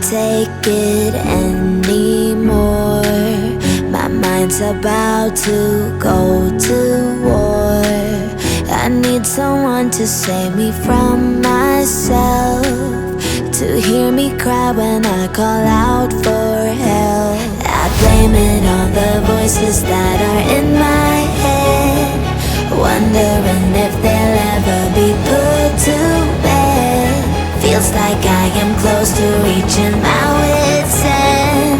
take it anymore. My mind's about to go to war. I need someone to save me from myself, to hear me cry when I call out for help. I blame it on the voices that are in my head, wondering if they'll ever be put to bed. Feels like I am close to reaching my wit's end,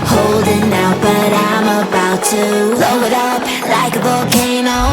holding out but I'm about to blow it up like a volcano.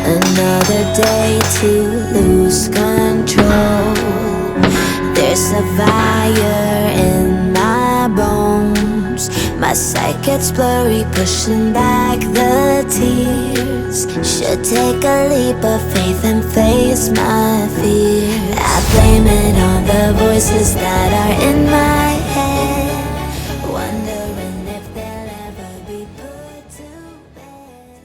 Another day to lose control. There's a fire in my bones. My sight gets blurry, pushing back the tears. Should take a leap of faith and face my fear. I blame it on the voices that are in my head, wondering if they'll ever be put to bed.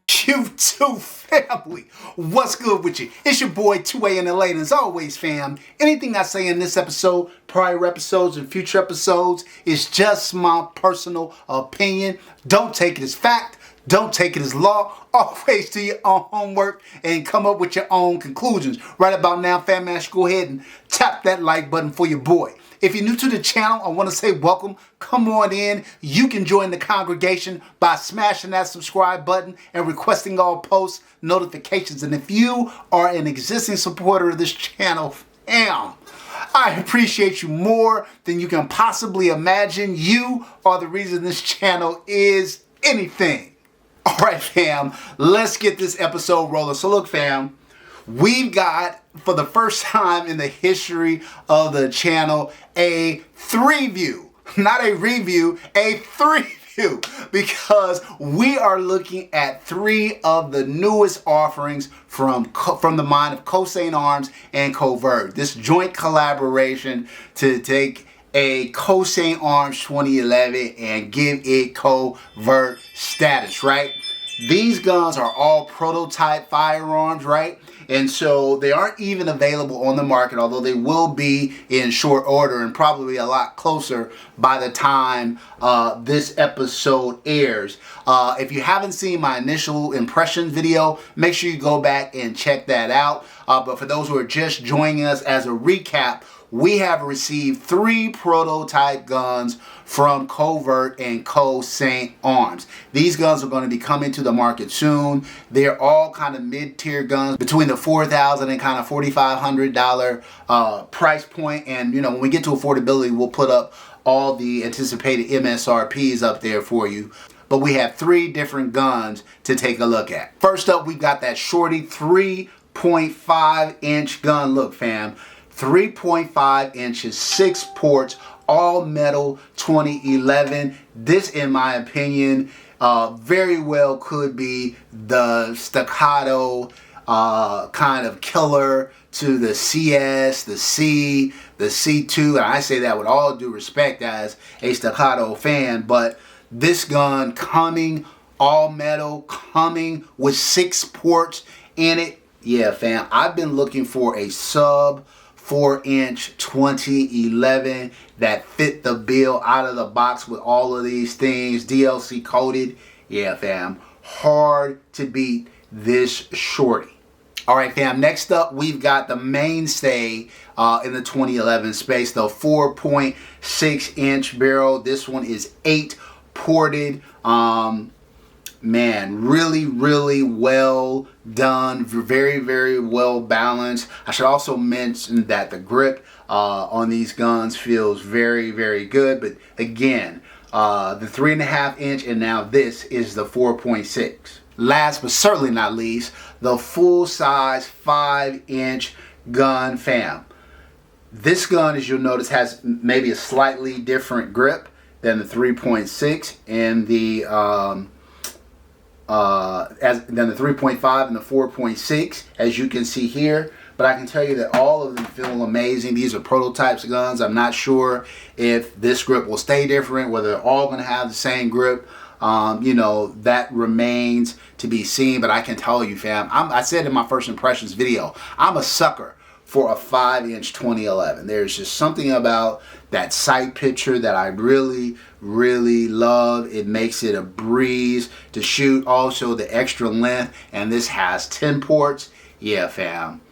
YouTube family, what's good with you? It's your boy 2A in LA, and as always, fam, anything I say in this episode, prior episodes, and future episodes is just my personal opinion. Don't take it as fact. Don't take it as law. Always do your own homework and come up with your own conclusions. Right about now, fam, I should go ahead and tap that like button for your boy. If you're new to the channel, I want to say welcome. Come on in. You can join the congregation by smashing that subscribe button and requesting all post notifications. And if you are an existing supporter of this channel, fam, I appreciate you more than you can possibly imagine. You are the reason this channel is anything. All right, fam, let's get this episode rolling. So look, fam, we've got, for the first time in the history of the channel, a three-view, not a review, a three-view, because we are looking at three of the newest offerings from the mind of Cosaint Arms and Covert. This joint collaboration to take a Cosaint Arms 2011 and give it Covert status, right? These guns are all prototype firearms, right? And so they aren't even available on the market, although they will be in short order and probably a lot closer by the time this episode airs. If you haven't seen my initial impressions video, make sure you go back and check that out. But for those who are just joining us, as a recap, we have received three prototype guns from Covert and Cosaint Arms. These guns are going to be coming to the market soon. They're all kind of mid-tier guns between the $4,000 and kind of $4,500 price point. And you know, when we get to affordability, we'll put up all the anticipated MSRPs up there for you. But we have three different guns to take a look at. First up, we got that shorty 3.5 inch gun. Look, fam, 3.5 inches, 6 ports, all metal, 2011. This, in my opinion, very well could be the staccato kind of killer to the CS, the C, the C2. And I say that with all due respect as a staccato fan, but this gun coming all metal, coming with 6 ports in it. Yeah, fam, I've been looking for a sub 4-inch 2011 that fit the bill out of the box with all of these things, DLC coated. Yeah, fam, hard to beat this shorty. All right, fam, next up, we've got the mainstay in the 2011 space, the 4.6 inch barrel. This one is 8 ported. Man, really well done, very well balanced. I should also mention that the grip on these guns feels very good. But again, the 3.5 inch, and now this is the 4.6. Last but certainly not least, the full size 5 inch gun, fam. This gun, as you'll notice, has maybe a slightly different grip than the 3.6 and the than the 3.5 and the 4.6, as you can see here. But I can tell you that all of them feel amazing. These are prototypes guns. I'm not sure if this grip will stay different, whether they're all going to have the same grip. You know, that remains to be seen. But I can tell you, fam, I said in my first impressions video, I'm a sucker for a 5-inch 2011. There's just something about that sight picture that I really, really love. It makes it a breeze to shoot. Also, the extra length, and this has 10 ports. Yeah, fam.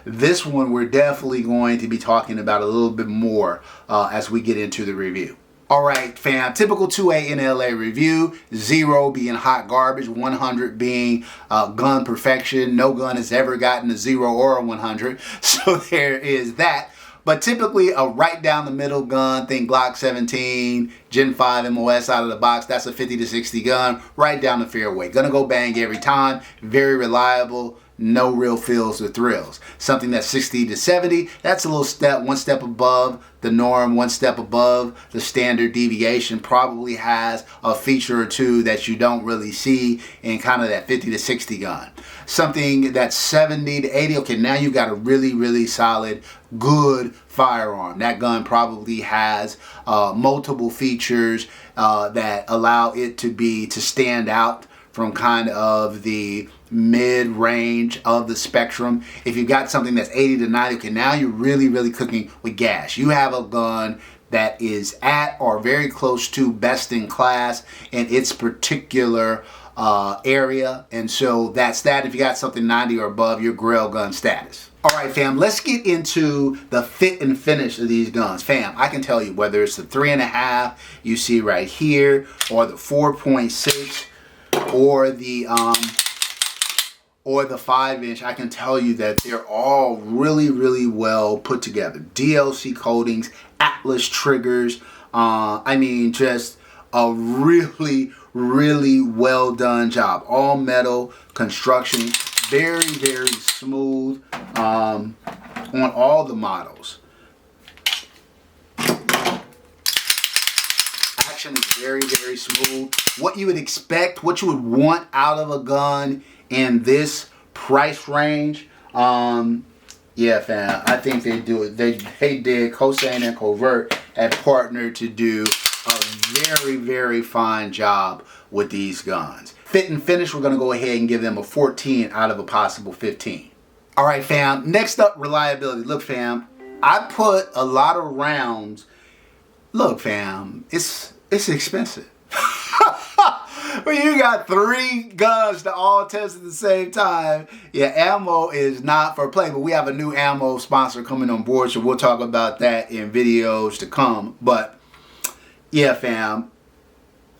This one we're definitely going to be talking about a little bit more as we get into the review. Alright fam, typical 2A NLA review, 0 being hot garbage, 100 being gun perfection. No gun has ever gotten a 0 or a 100, so there is that. But typically a right down the middle gun, think Glock 17, Gen 5 MOS out of the box, that's a 50 to 60 gun, right down the fairway. Gonna go bang every time, very reliable. No real feels or thrills. Something that's 60 to 70, that's a little step, one step above the norm, one step above the standard deviation. Probably has a feature or two that you don't really see in kind of that 50 to 60 gun. Something that's 70 to 80, okay, now you've got a really, really solid, good firearm. That gun probably has multiple features that allow it to stand out from kind of the mid-range of the spectrum. If you've got something that's 80 to 90, okay, now you're really, really cooking with gas. You have a gun that is at or very close to best in class in its particular area. And so that's that. If you got something 90 or above, your grail gun status. All right, fam, let's get into the fit and finish of these guns. Fam, I can tell you whether it's the 3.5 you see right here, or the 4.6, or the 5-inch, I can tell you that they're all really, really well put together. DLC coatings, Atlas triggers. I mean, just a really, really well done job. All metal construction, very, very smooth on all the models. Action is very, very smooth. What you would expect, what you would want out of a gun in this price range. Yeah, fam, I think they do it. They did. Cosaint and Covert had partnered to do a very, very fine job with these guns. Fit and finish, we're going to go ahead and give them a 14 out of a possible 15. All right, fam. Next up, reliability. Look, fam, I put a lot of rounds. Look, fam, it's expensive. When you got 3 guns to all test at the same time, yeah, ammo is not for play. But we have a new ammo sponsor coming on board, so we'll talk about that in videos to come. But yeah, fam,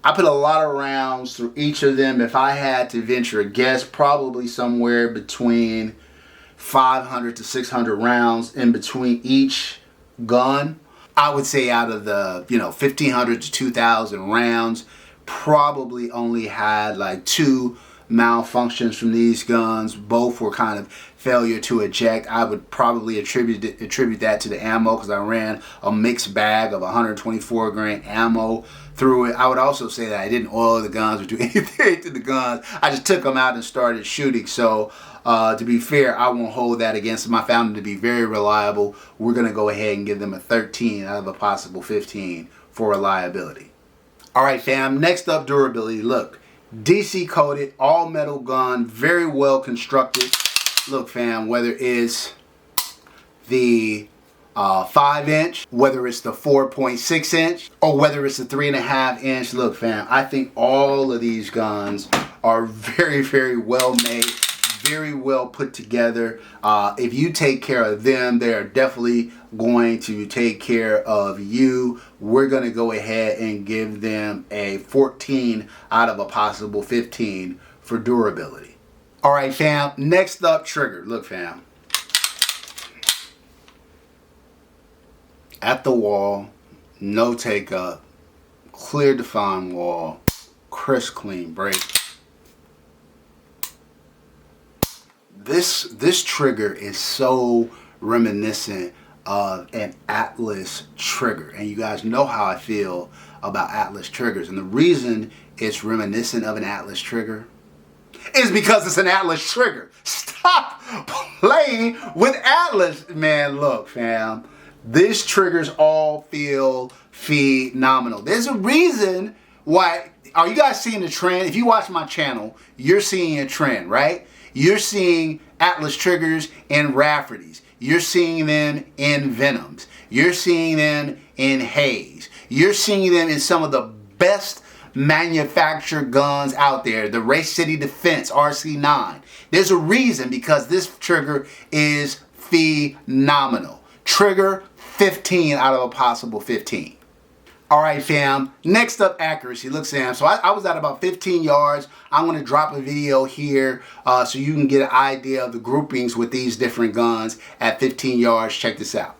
I put a lot of rounds through each of them. If I had to venture a guess, probably somewhere between 500 to 600 rounds in between each gun. I would say out of the 1,500 to 2,000 rounds, probably only had like 2 malfunctions from these guns. Both were kind of failure to eject. I would probably attribute that to the ammo, because I ran a mixed bag of 124 grain ammo through it. I would also say that I didn't oil the guns or do anything to the guns. I just took them out and started shooting. So to be fair, I won't hold that against them. I found them to be very reliable. We're going to go ahead and give them a 13 out of a possible 15 for reliability. All right, fam, next up, durability. Look, DC coated, all metal gun, very well constructed. Look, fam, whether it's the 5-inch, whether it's the 4.6 inch, or whether it's the 3.5 inch, look, fam, I think all of these guns are very, very well made, very well put together. If you take care of them, they are definitely going to take care of you. We're going to go ahead and give them a 14 out of a possible 15 for durability. All right, fam, next up, trigger. Look, fam, at the wall, no take up, clear defined wall, crisp clean break. This trigger is so reminiscent an Atlas trigger. And you guys know how I feel about Atlas triggers. And the reason it's reminiscent of an Atlas trigger is because it's an Atlas trigger. Stop playing with Atlas. Man, look, fam. These triggers all feel phenomenal. There's a reason why. Are you guys seeing the trend? If you watch my channel, you're seeing a trend, right? You're seeing Atlas triggers in Rafferty's. You're seeing them in Venoms. You're seeing them in Hayes. You're seeing them in some of the best manufactured guns out there. The Race City Defense RC9. There's a reason, because this trigger is phenomenal. Trigger 15 out of a possible 15. All right, fam. Next up, accuracy. Look, Sam. So I was at about 15 yards. I'm going to drop a video here so you can get an idea of the groupings with these different guns at 15 yards. Check this out.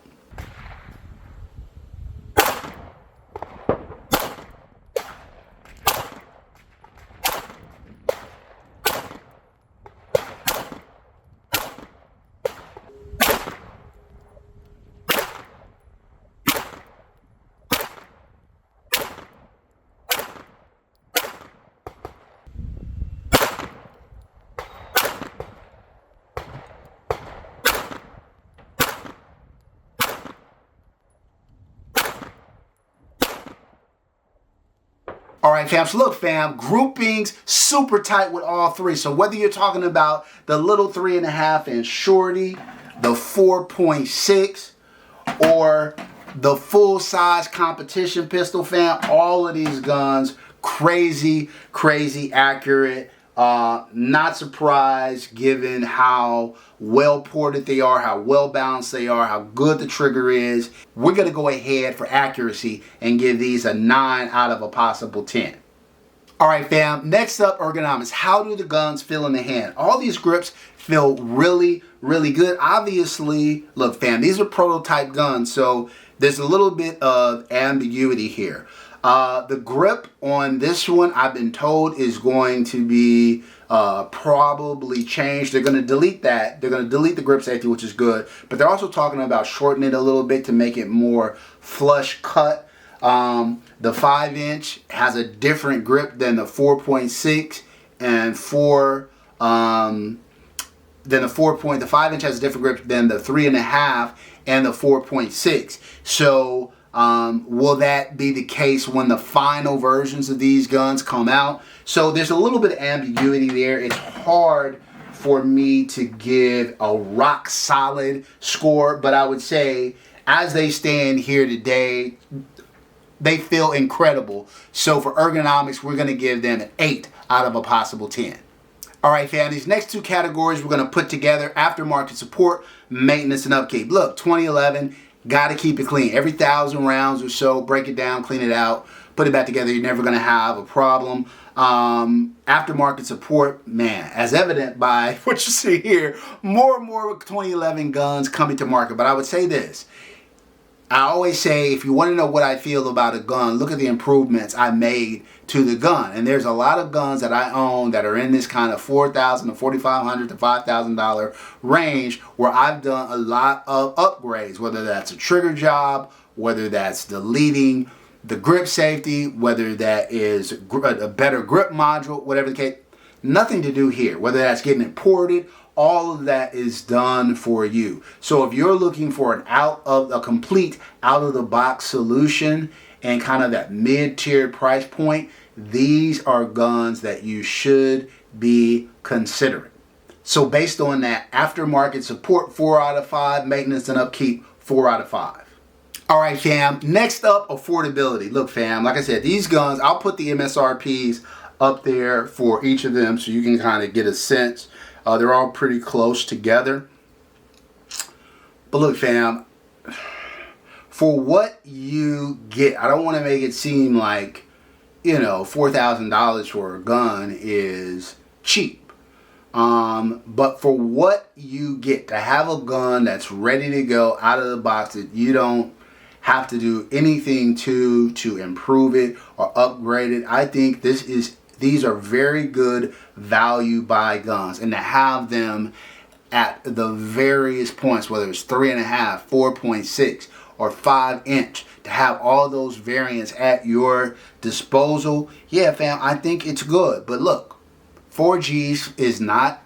All right, fam. So look, fam, groupings super tight with all three. So whether you're talking about the little 3.5 inch shorty, the 4.6, or the full size competition pistol, fam, all of these guns crazy, crazy accurate. Not surprised given how well ported they are, how well balanced they are, how good the trigger is. We're going to go ahead for accuracy and give these a 9 out of a possible 10. All right, fam. Next up, ergonomics. How do the guns feel in the hand? All these grips feel really, really good. Obviously, look, fam, these are prototype guns, so there's a little bit of ambiguity here. The grip on this one, I've been told, is going to be probably changed. They're going to delete that. They're going to delete the grip safety, which is good. But they're also talking about shortening it a little bit to make it more flush cut. The 5 inch has a different grip than the 4.6 and the 5 inch has a different grip than the 3.5 and the 4.6. So will that be the case when the final versions of these guns come out? So there's a little bit of ambiguity there. It's hard for me to give a rock solid score, but I would say as they stand here today, they feel incredible. So for ergonomics, we're going to give them an 8 out of a possible 10. All right, fam, these next two categories we're going to put together: aftermarket support, maintenance, and upkeep. Look, 2011, got to keep it clean. Every 1,000 rounds or so, break it down, clean it out, put it back together. You're never going to have a problem. Aftermarket support, man, as evident by what you see here, more and more 2011 guns coming to market. But I would say this. I always say, if you want to know what I feel about a gun, look at the improvements I made to the gun. And there's a lot of guns that I own that are in this kind of $4,000 to $4,500 to $5,000 range, where I've done a lot of upgrades, whether that's a trigger job, whether that's deleting the grip safety, whether that is a better grip module, whatever the case. Nothing to do here, whether that's getting it ported. All of that is done for you. So if you're looking for a complete out-of-the-box solution and kind of that mid-tier price point, these are guns that you should be considering. So based on that, aftermarket support, 4 out of 5, maintenance and upkeep, 4 out of 5. All right, fam. Next up, affordability. Look, fam, like I said, these guns, I'll put the MSRPs up there for each of them so you can kind of get a sense. They're all pretty close together. But look, fam, for what you get, I don't want to make it seem like, you know, $4,000 for a gun is cheap. But for what you get, to have a gun that's ready to go out of the box, that you don't have to do anything to improve it or upgrade it, I think these are very good value buy guns. And to have them at the various points, whether it's 3.5, 4.6, or 5-inch, to have all those variants at your disposal. Yeah, fam, I think it's good. But look, 4Gs is not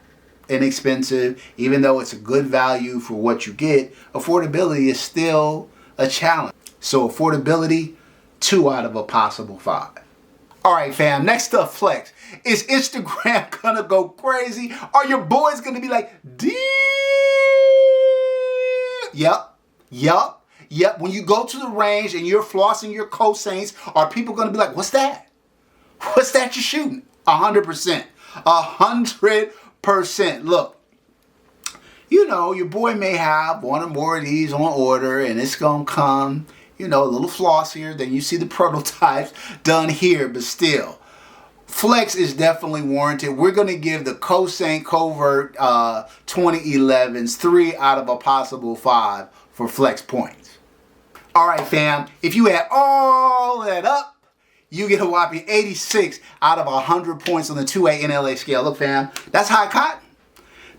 inexpensive. Even though it's a good value for what you get, affordability is still a challenge. So affordability, 2 out of a possible 5. All right, fam, next up, flex. Is Instagram gonna go crazy? Are your boys gonna be like, Yep. When you go to the range and you're flossing your Cosaints, are people gonna be like, what's that? What's that you're shooting? 100%. 100%. Look, you know, your boy may have one or more of these on order, and it's gonna come, you know, a little flossier than you see the prototypes done here, but still, flex is definitely warranted. We're going to give the Cosaint Covert 2011s 3 out of a possible 5 for flex points. All right, fam, if you add all that up, you get a whopping 86 out of 100 points on the 2A NLA scale. Look, fam, that's high cotton.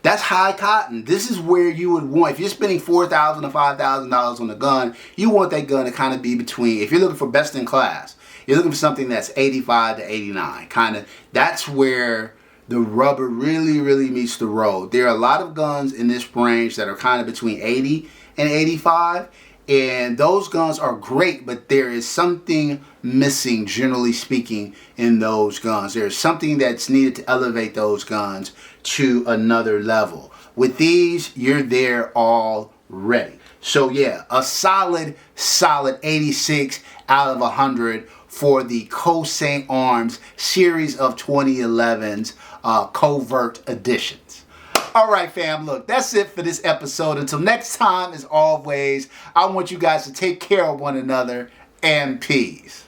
That's high cotton. This is where you would want, if you're spending $4,000 to $5,000 on a gun, you want that gun to kind of be between, if you're looking for best in class, you're looking for something that's 85 to 89. Kind of, that's where the rubber really meets the road. There are a lot of guns in this range that are kind of between 80 and 85. And those guns are great, but there is something missing, generally speaking, in those guns. There's something that's needed to elevate those guns to another level. With these, you're there already. So yeah, a solid 86 out of 100 for the Cosaint Arms series of 2011s Covert Editions. All right, fam, look, that's it for this episode. Until next time, as always, I want you guys to take care of one another, and peace.